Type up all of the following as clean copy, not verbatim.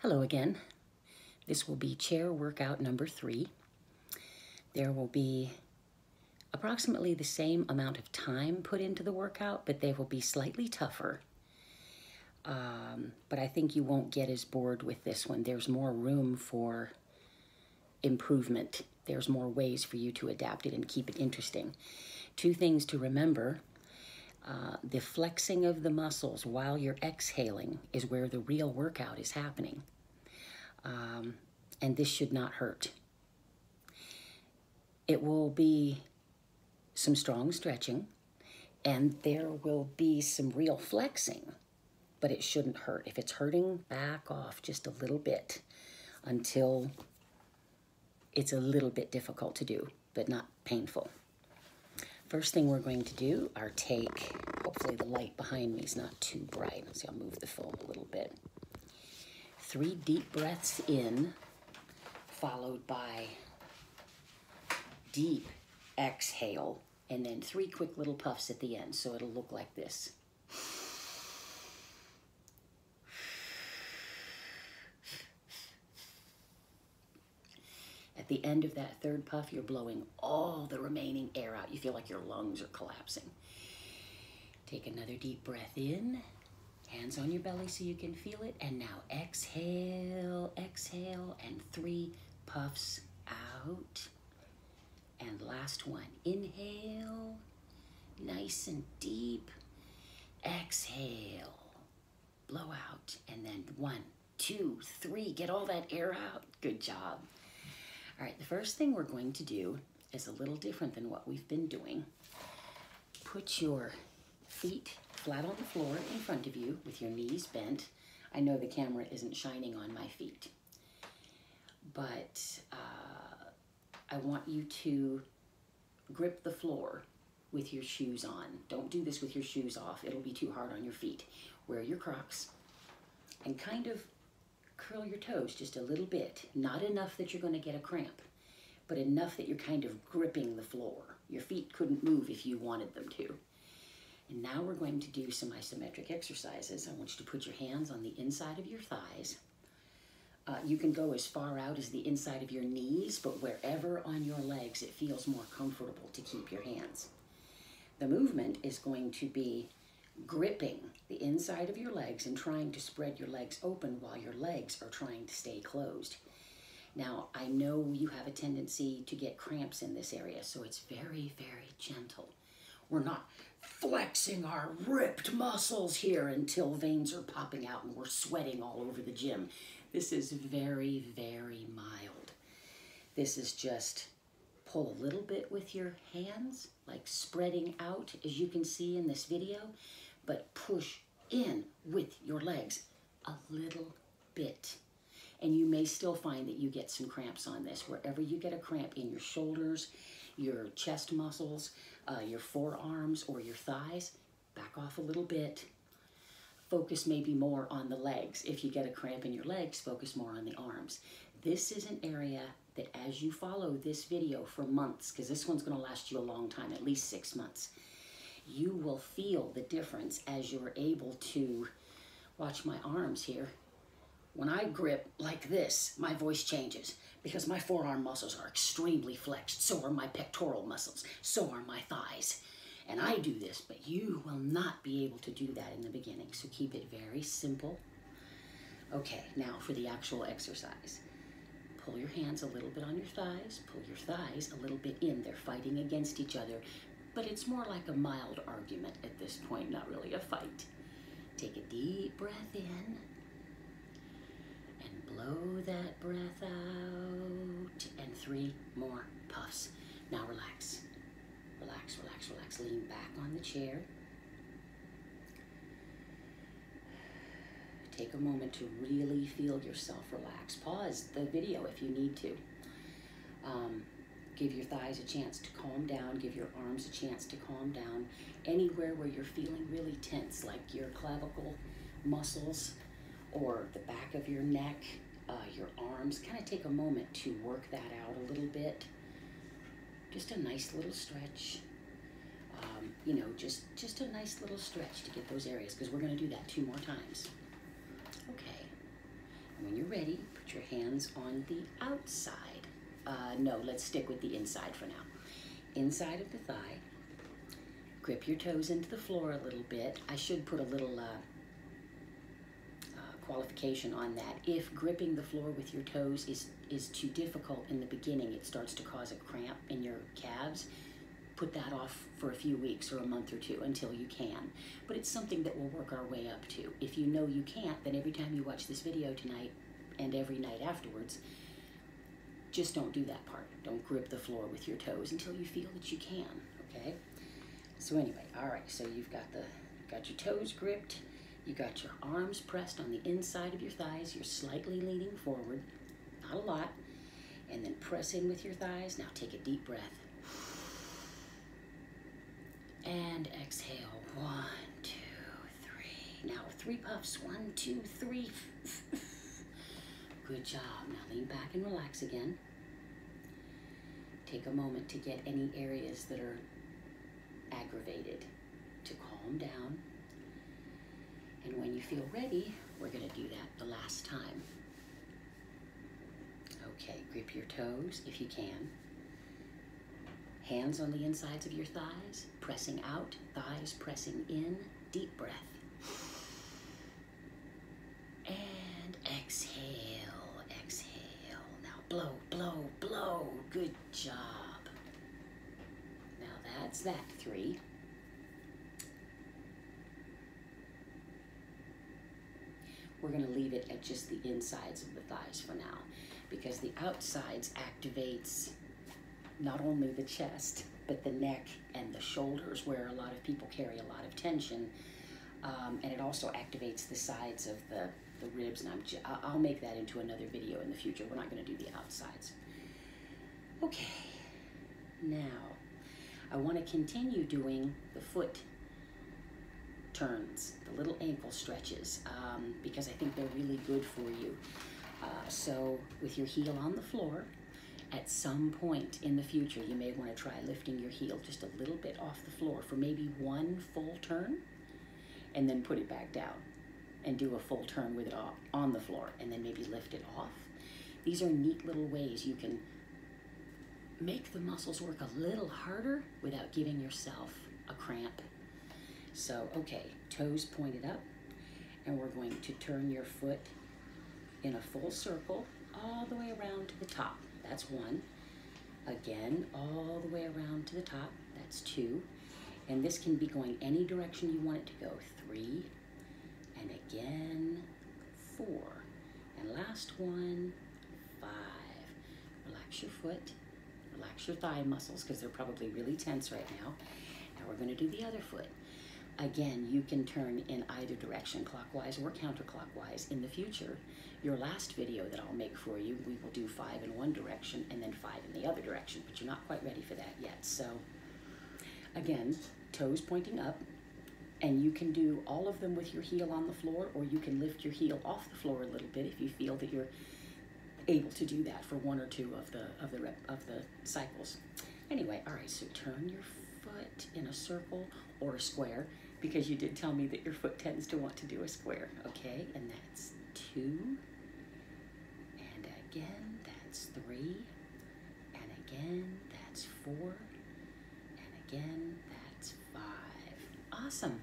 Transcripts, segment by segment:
Hello again. This will be chair workout number 3. There will be approximately the same amount of time put into the workout, but they will be slightly tougher. But I think you won't get as bored with this one. There's more room for improvement. There's more ways for you to adapt it and keep it interesting. 2 things to remember. The flexing of the muscles while you're exhaling is where the real workout is happening. And this should not hurt. It will be some strong stretching, and there will be some real flexing, but it shouldn't hurt. If it's hurting, back off just a little bit until it's a little bit difficult to do, but not painful. First thing we're going to do are take, hopefully the light behind me is not too bright. Let's see, I'll move the phone a little bit. 3 deep breaths in, followed by deep exhale, and then 3 quick little puffs at the end, so it'll look like this. At the end of that 3rd puff, you're blowing all the remaining air out. You feel like your lungs are collapsing. Take another deep breath in. Hands on your belly so you can feel it. And now exhale, exhale, and 3 puffs out. And last one, inhale, nice and deep. Exhale, blow out. And then 1, 2, 3, get all that air out. Good job. All right, the first thing we're going to do is a little different than what we've been doing. Put your feet flat on the floor in front of you with your knees bent. I know the camera isn't shining on my feet, but I want you to grip the floor with your shoes on. Don't do this with your shoes off. It'll be too hard on your feet. Wear your Crocs and kind of curl your toes just a little bit. Not enough that you're going to get a cramp, but enough that you're kind of gripping the floor. Your feet couldn't move if you wanted them to. And now we're going to do some isometric exercises. I want you to put your hands on the inside of your thighs. You can go as far out as the inside of your knees, but wherever on your legs it feels more comfortable to keep your hands. The movement is going to be gripping the inside of your legs and trying to spread your legs open while your legs are trying to stay closed. Now, I know you have a tendency to get cramps in this area, so it's very, very gentle. We're not flexing our ripped muscles here until veins are popping out and we're sweating all over the gym. This is very, very mild. This is just pull a little bit with your hands, like spreading out, as you can see in this video, but push in with your legs a little bit. And you may still find that you get some cramps on this. Wherever you get a cramp in your shoulders, your chest muscles, your forearms, or your thighs, back off a little bit. Focus maybe more on the legs. If you get a cramp in your legs, focus more on the arms. This is an area that as you follow this video for months, because this one's going to last you a long time, at least 6 months, you will feel the difference as you're able to watch my arms here. When I grip like this, my voice changes because my forearm muscles are extremely flexed. So are my pectoral muscles. So are my thighs. And I do this, but you will not be able to do that in the beginning. So keep it very simple. Okay, now for the actual exercise. Pull your hands a little bit on your thighs. Pull your thighs a little bit in. They're fighting against each other. But it's more like a mild argument at this point, not really a fight. Take a deep breath in. And blow that breath out. And 3 more puffs. Now relax. Relax, relax, relax. Lean back on the chair. Take a moment to really feel yourself relax. Pause the video if you need to. Give your thighs a chance to calm down. Give your arms a chance to calm down. Anywhere where you're feeling really tense, like your clavicle muscles or the back of your neck, your arms, kind of take a moment to work that out a little bit. Just a nice little stretch. You know, just a nice little stretch to get those areas, because we're going to do that 2 more times. Okay. And when you're you're ready, put your hands on the outside. No, let's stick with the inside for now. Inside of the thigh. Grip your toes into the floor a little bit. I should put a little qualification on that. If gripping the floor with your toes is too difficult in the beginning, it starts to cause a cramp in your calves, put that off for a few weeks or a month or two until you can. But it's something that we'll work our way up to. If you know you can't, then every time you watch this video tonight and every night afterwards, just don't do that part. Don't grip the floor with your toes until you feel that you can, okay? So anyway, all right, so you've got your toes gripped, you got your arms pressed on the inside of your thighs, you're slightly leaning forward, not a lot, and then press in with your thighs. Now take a deep breath. And exhale, 1, 2, 3. Now 3 puffs, 1, 2, 3. Good job. Now lean back and relax again. Take a moment to get any areas that are aggravated to calm down. And when you feel ready, we're going to do that the last time. Okay, grip your toes if you can. Hands on the insides of your thighs, pressing out, thighs pressing in. Deep breath. And exhale, exhale. Now blow, blow, blow. Good job. Now that's that 3. We're going to leave it at just the insides of the thighs for now, because the outsides activates not only the chest, but the neck and the shoulders, where a lot of people carry a lot of tension, and it also activates the sides of the ribs, and I'll make that into another video in the future. We're not going to do the outsides. Okay, now I want to continue doing the foot turns, the little ankle stretches, because I think they're really good for you. So with your heel on the floor, at some point in the future, you may want to try lifting your heel just a little bit off the floor for maybe 1 full turn, and then put it back down and do a full turn with it on the floor, and then maybe lift it off. These are neat little ways you can make the muscles work a little harder without giving yourself a cramp. So, okay, toes pointed up, and we're going to turn your foot in a full circle all the way around to the top. That's 1. Again, all the way around to the top. That's 2. And this can be going any direction you want it to go. 3. And again, 4. And last one, 5. Relax your foot. Relax your thigh muscles, because they're probably really tense right now. Now we're going to do the other foot. Again, you can turn in either direction, clockwise or counterclockwise. In the future, your last video that I'll make for you, we will do 5 in one direction and then 5 in the other direction, but you're not quite ready for that yet. So again, toes pointing up, and you can do all of them with your heel on the floor, or you can lift your heel off the floor a little bit if you feel that you're able to do that for 1 or 2 of the cycles. Anyway, all right, so turn your foot in a circle or a square, because you did tell me that your foot tends to want to do a square. Okay, and that's 2, and again that's 3, and again that's 4, and again that's 5. Awesome.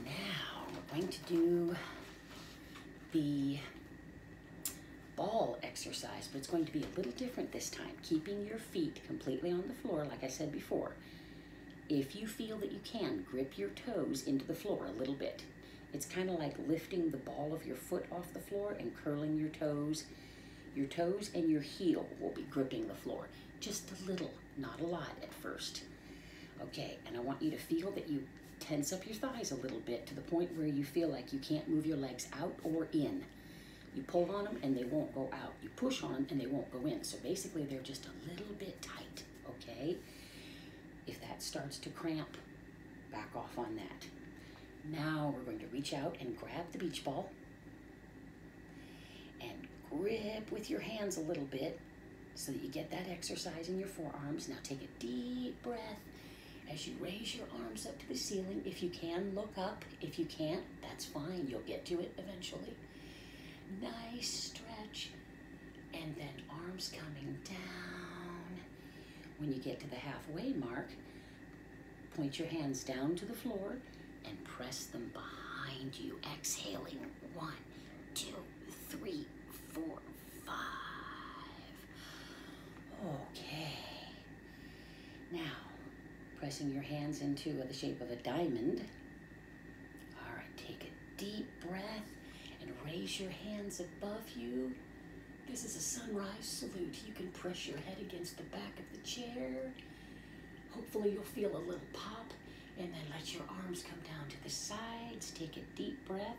Now we're going to do the ball exercise, but it's going to be a little different this time, keeping your feet completely on the floor, like I said before. If you feel that you can, grip your toes into the floor a little bit. It's kind of like lifting the ball of your foot off the floor and curling your toes. Your toes and your heel will be gripping the floor. Just a little, not a lot at first. Okay, and I want you to feel that you tense up your thighs a little bit to the point where you feel like you can't move your legs out or in. You pull on them and they won't go out. You push on them and they won't go in. So basically they're just a little bit tight, okay? If that starts to cramp, back off on that. Now we're going to reach out and grab the beach ball and grip with your hands a little bit so that you get that exercise in your forearms. Now take a deep breath as you raise your arms up to the ceiling. If you can, look up. If you can't, that's fine. You'll get to it eventually. Nice nice stretch, and then arms coming down. When you get to the halfway mark, point your hands down to the floor and press them behind you. Exhaling, 1, 2, 3, 4, 5. Okay. Now, pressing your hands into the shape of a diamond. All right, take a deep breath and raise your hands above you. This is a sunrise salute. You can press your head against the back of the chair. Hopefully you'll feel a little pop, and then let your arms come down to the sides. Take a deep breath.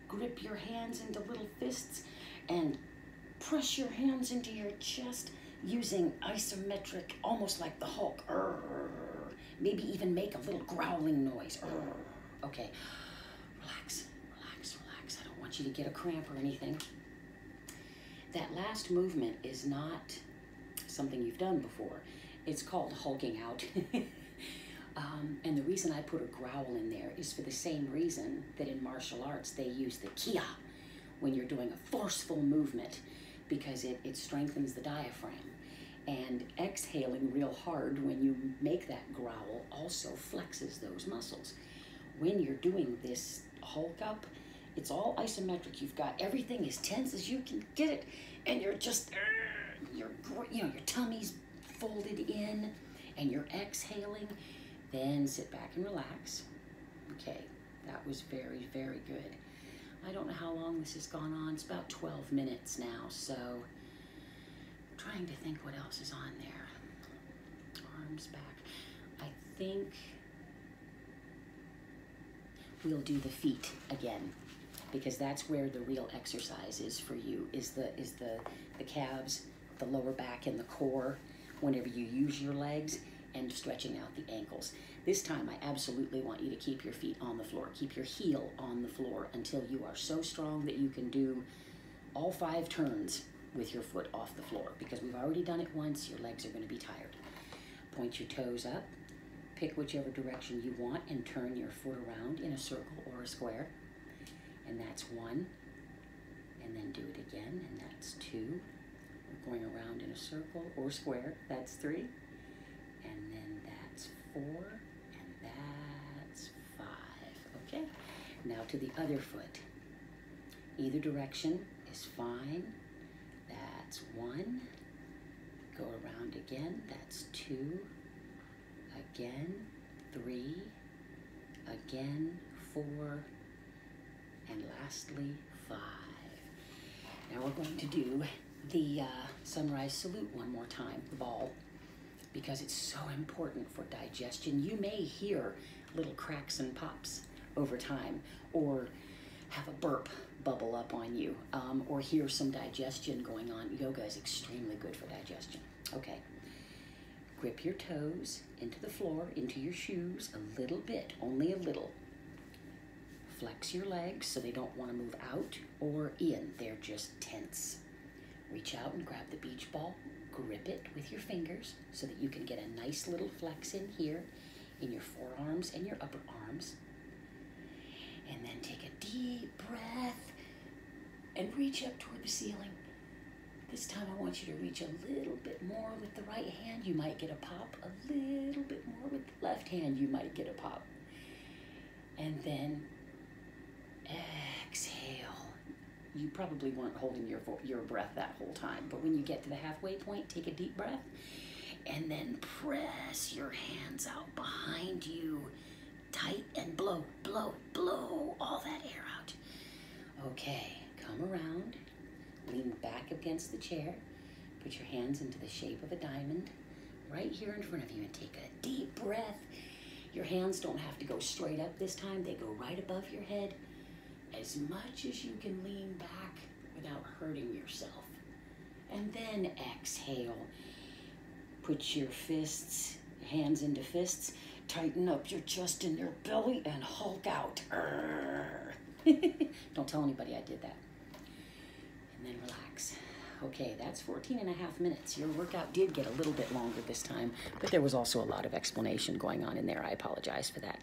Grip your hands into little fists and press your hands into your chest using isometric, almost like the Hulk. Maybe even make a little growling noise. Okay, relax, relax, relax. I don't want you to get a cramp or anything. That last movement is not something you've done before. It's called hulking out. And the reason I put a growl in there is for the same reason that in martial arts they use the kia when you're doing a forceful movement, because it strengthens the diaphragm. And exhaling real hard when you make that growl also flexes those muscles. When you're doing this hulk up, it's all isometric. You've got everything as tense as you can get it, and you're just, your tummy's folded in, and you're exhaling. Then sit back and relax. Okay, that was very, very good. I don't know how long this has gone on. It's about 12 minutes now, so I'm trying to think what else is on there. Arms back. I think we'll do the feet again, because that's where the real exercise is for you, is the calves, the lower back, and the core whenever you use your legs, and stretching out the ankles. This time I absolutely want you to keep your feet on the floor. Keep your heel on the floor until you are so strong that you can do all 5 turns with your foot off the floor, because we've already done it once. Your legs are going to be tired. Point your toes up, pick whichever direction you want, and turn your foot around in a circle or a square. And that's 1. And then do it again, and that's 2. We're going around in a circle or square. That's 3. And then that's 4, and that's 5. Okay, now to the other foot. Either direction is fine. That's 1. Go around again. That's 2. Again, 3. Again, 4. And lastly, 5. Now we're going to do the sunrise salute one more time, the ball, because it's so important for digestion. You may hear little cracks and pops over time, or have a burp bubble up on you, or hear some digestion going on. Yoga is extremely good for digestion. Okay, grip your toes into the floor, into your shoes, a little bit, only a little. Flex your legs so they don't want to move out or in, they're just tense. Reach out and grab the beach ball, grip it with your fingers so that you can get a nice little flex in here in your forearms and your upper arms. And then take a deep breath and reach up toward the ceiling. This time I want you to reach a little bit more with the right hand. You might get a pop. A little bit more with the left hand. You might get a pop. And then exhale. You probably weren't holding your breath that whole time, but when you get to the halfway point, take a deep breath and then press your hands out behind you tight and blow, blow, blow all that air out. Okay, come around, lean back against the chair, put your hands into the shape of a diamond right here in front of you, and take a deep breath. Your hands don't have to go straight up this time, they go right above your head. As much as you can lean back without hurting yourself. And then exhale. Put your fists, hands into fists, tighten up your chest and your belly, and hulk out. Don't tell anybody I did that. And then relax. Okay, that's 14.5 minutes. Your workout did get a little bit longer this time, but there was also a lot of explanation going on in there. I apologize for that.